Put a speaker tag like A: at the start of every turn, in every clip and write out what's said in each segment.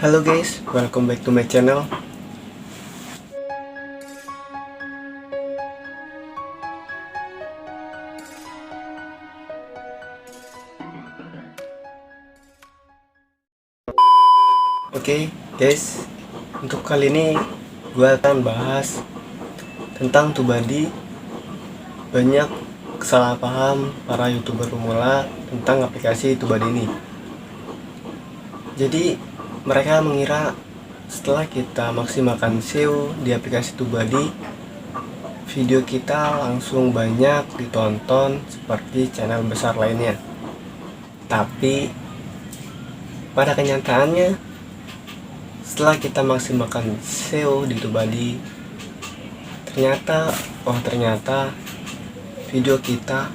A: Halo guys, welcome back to my channel. Oke guys, untuk kali ini gue akan bahas tentang Tubadi. Banyak kesalahpaham para youtuber pemula tentang aplikasi Tubadi ini. Jadi mereka mengira setelah kita maksimalkan SEO di aplikasi Tubadi, video kita langsung banyak ditonton seperti channel besar lainnya. Tapi pada kenyataannya, setelah kita maksimalkan SEO di Tubadi, ternyata video kita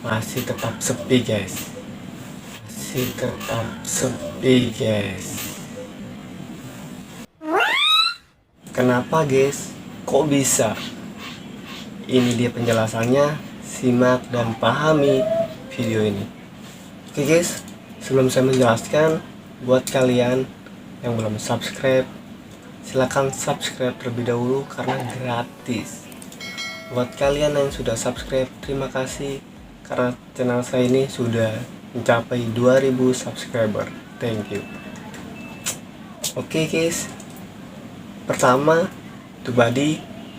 A: masih tetap sepi guys. Kenapa guys? Kok bisa? Ini dia penjelasannya. Simak dan pahami video ini. Oke guys, sebelum saya menjelaskan, buat kalian yang belum subscribe, silahkan subscribe terlebih dahulu karena gratis. Buat kalian yang sudah subscribe, terima kasih karena channel saya ini sudah mencapai 2000 subscriber. Thank you. Oke guys, pertama, Tubadi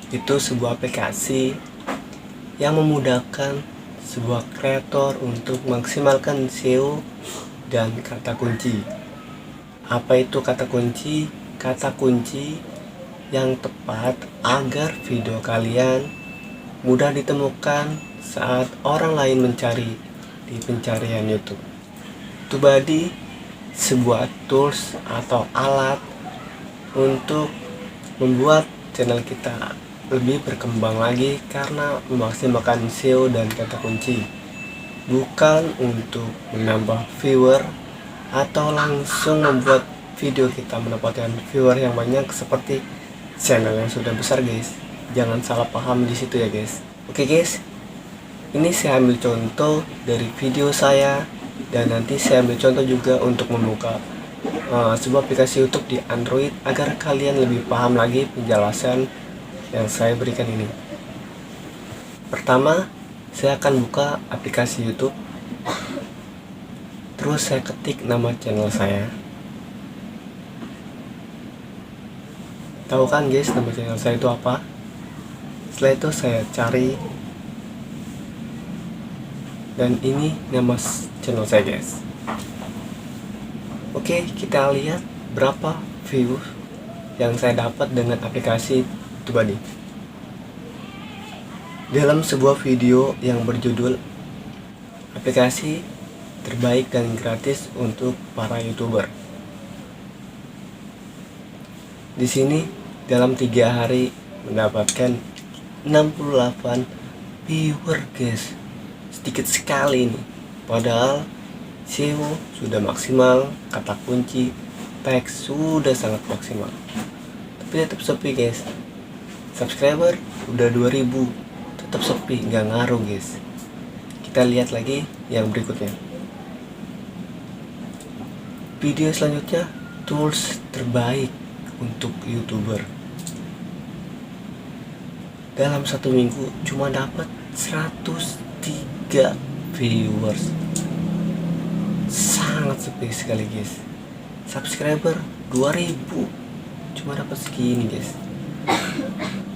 A: itu sebuah aplikasi yang memudahkan sebuah kreator untuk maksimalkan SEO dan kata kunci. Apa itu kata kunci? Kata kunci yang tepat agar video kalian mudah ditemukan saat orang lain mencari di pencarian YouTube. Tubadi sebuah tools atau alat untuk membuat channel kita lebih berkembang lagi karena memaksimalkan SEO dan kata kunci, bukan untuk menambah viewer atau langsung membuat video kita mendapatkan viewer yang banyak seperti channel yang sudah besar guys. Jangan salah paham di situ ya guys. Oke guys, ini saya ambil contoh dari video saya, dan nanti saya ambil contoh juga untuk membuka sebuah aplikasi YouTube di Android agar kalian lebih paham lagi penjelasan yang saya berikan ini. Pertama, saya akan buka aplikasi YouTube. Terus saya ketik nama channel saya. Tahu kan guys nama channel saya itu apa? Setelah itu saya cari, dan ini nama channel saya guys. Oke, kita lihat berapa view yang saya dapat dengan aplikasi Tubadi. Dalam sebuah video yang berjudul aplikasi terbaik dan gratis untuk para YouTuber. Di sini dalam 3 hari mendapatkan 68 viewer guys. Sedikit sekali ini, padahal SEO sudah maksimal, kata kunci, teks sudah sangat maksimal, tapi tetap sepi guys. Subscriber udah 2000, tetap sepi, nggak ngaruh guys. Kita lihat lagi yang berikutnya. Video selanjutnya, tools terbaik untuk YouTuber. Dalam 1 minggu cuma dapat 103 viewers. Sangat sepi sekali guys. Subscriber 2000, cuma dapat segini guys.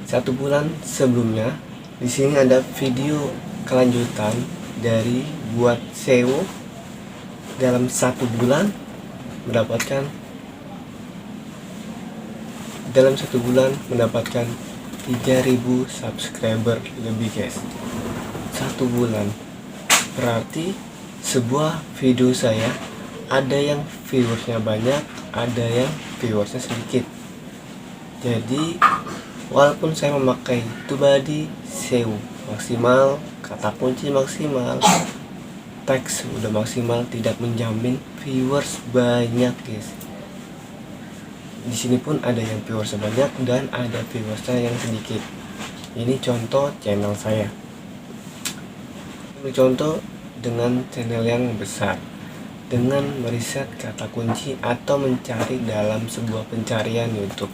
A: 1 bulan sebelumnya, di sini ada video kelanjutan dari buat SEO. Dalam 1 bulan mendapatkan 3000 subscriber lebih guys. 1 bulan berarti sebuah video saya ada yang viewersnya banyak, ada yang viewersnya sedikit. Jadi walaupun saya memakai Tubadi, SEO maksimal, kata kunci maksimal, teks udah maksimal, tidak menjamin viewers banyak guys. Di sini pun ada yang viewersnya banyak dan ada viewersnya yang sedikit. Ini contoh channel saya. Ini contoh dengan channel yang besar. dengan meriset kata kunci atau mencari dalam sebuah pencarian YouTube.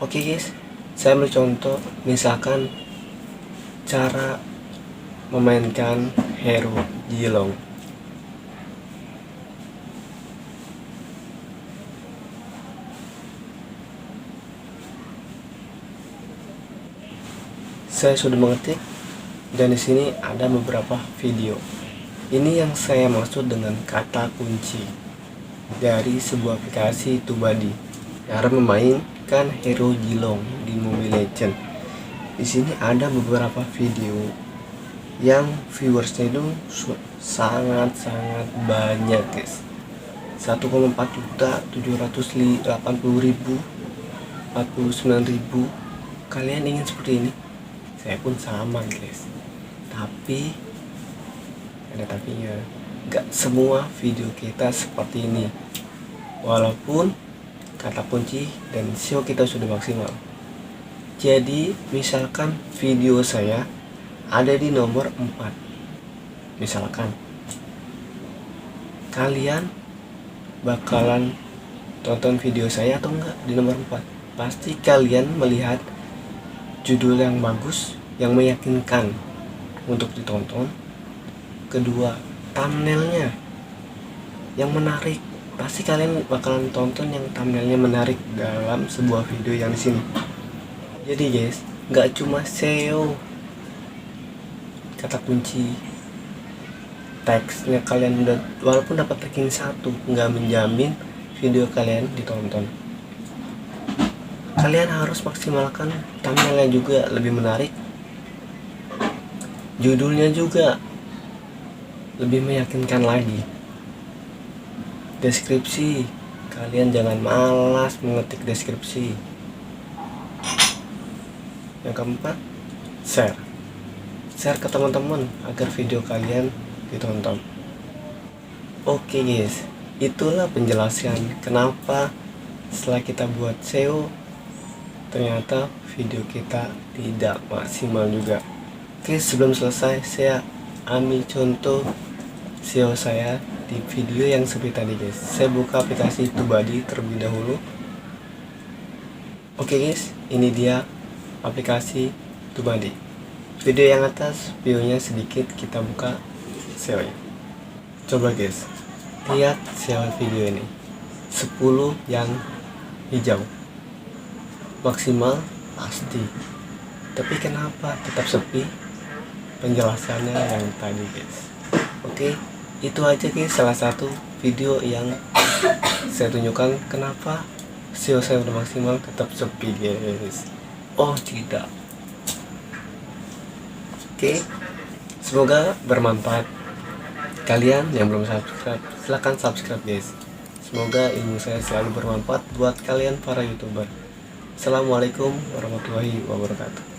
A: Oke guys, saya ambil contoh misalkan cara memainkan hero Jilong. Saya sudah mengetik dan di sini ada beberapa video. Ini yang saya maksud dengan kata kunci dari sebuah aplikasi TubeBuddy cara memainkan hero Jilong di Mobile Legends. Di sini ada beberapa video yang viewersnya itu sangat banyak guys, 1,4.780.000, 49.000. Kalian ingin seperti ini? Saya pun sama guys, tapi ada tapinya, gak semua video kita seperti ini, walaupun kata kunci dan SEO kita sudah maksimal. Jadi misalkan video saya ada di nomor 4, misalkan kalian bakalan tonton video saya atau enggak di nomor 4? Pasti kalian melihat judul yang bagus, yang meyakinkan untuk ditonton. Kedua, thumbnailnya yang menarik. Pasti kalian bakalan tonton yang thumbnailnya menarik dalam sebuah video yang di sini. Jadi guys, nggak cuma SEO, kata kunci, teksnya kalian udah, walaupun dapat ranking 1, nggak menjamin video kalian ditonton. Kalian harus maksimalkan thumbnailnya juga lebih menarik, judulnya juga lebih meyakinkan lagi. Deskripsi, kalian jangan malas mengetik deskripsi. Yang keempat, share ke teman-teman agar video kalian ditonton. Oke guys, itulah penjelasan kenapa setelah kita buat SEO ternyata video kita tidak maksimal juga. Oke, sebelum selesai saya ambil contoh SEO saya di video yang seperti tadi guys. Saya buka aplikasi TubeBuddy terlebih dahulu. Oke guys, ini dia aplikasi TubeBuddy. Video yang atas view-nya sedikit, kita buka SEO-nya. Coba guys, lihat SEO video ini, 10 yang hijau. Maksimal pasti, tapi kenapa tetap sepi? Penjelasannya yang tadi guys. Oke, itu aja guys, salah satu video yang saya tunjukkan kenapa SEO saya udah maksimal tetap sepi guys. Oh tidak. Oke, semoga bermanfaat. Kalian yang belum subscribe, silahkan subscribe guys. Semoga ilmu saya selalu bermanfaat buat kalian para YouTuber. Assalamualaikum warahmatullahi wabarakatuh.